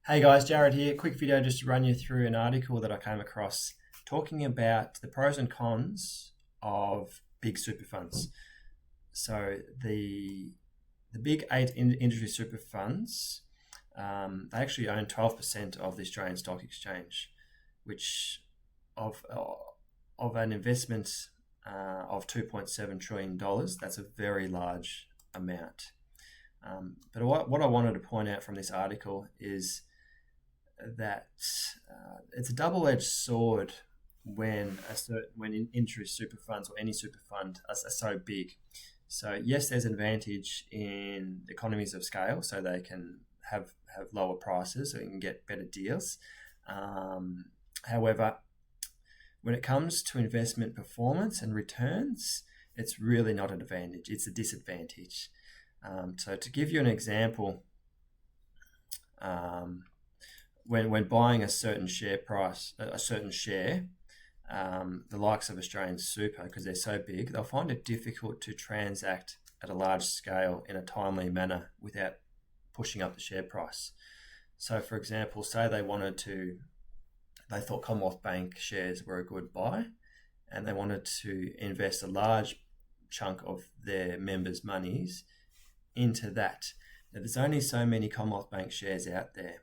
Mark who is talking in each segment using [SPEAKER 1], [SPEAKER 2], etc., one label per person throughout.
[SPEAKER 1] Hey guys, Jared here. Quick video just to run you through an article that I came across talking about the pros and cons of big super funds. So the big eight industry super funds, they actually own 12% of the Australian Stock Exchange, which of of an investment of $2.7 trillion, that's a very large amount. But what I wanted to point out from this article is that it's a double-edged sword when interest super funds or any super fund are so big. So yes, there's an advantage in economies of scale, so they can have lower prices, so you can get better deals. However, when it comes to investment performance and returns, it's really not an advantage; it's a disadvantage. So to give you an example, um, when buying a certain share price, a certain share, the likes of Australian Super, because they're so big, they'll find it difficult to transact at a large scale in a timely manner without pushing up the share price. So, for example, say they thought Commonwealth Bank shares were a good buy, and they wanted to invest a large chunk of their members' monies into that. Now, there's only so many Commonwealth Bank shares out there,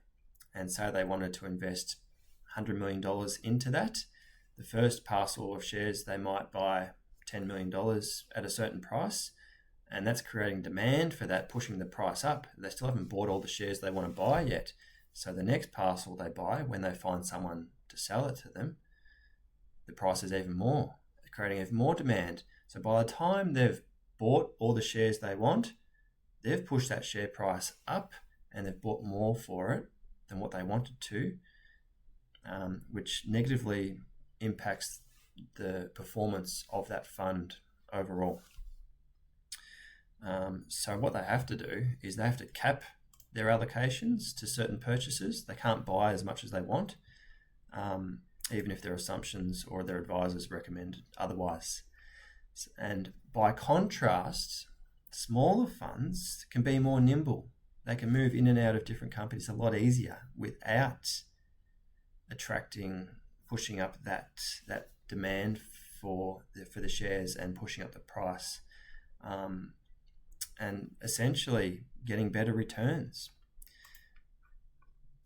[SPEAKER 1] and so they wanted to invest $100 million into that. The first parcel of shares, they might buy $10 million at a certain price, and that's creating demand for that, pushing the price up. They still haven't bought all the shares they want to buy yet. So the next parcel they buy, when they find someone to sell it to them, the price is even more, creating even more demand. So by the time they've bought all the shares they want, they've pushed that share price up and they've bought more for it than what they wanted to, which negatively impacts the performance of that fund overall. So what they have to do is they have to cap their allocations to certain purchases. They can't buy as much as they want, even if their assumptions or their advisors recommend otherwise. And by contrast, smaller funds can be more nimble. They can move in and out of different companies a lot easier without pushing up that demand for the shares and pushing up the price, and essentially getting better returns.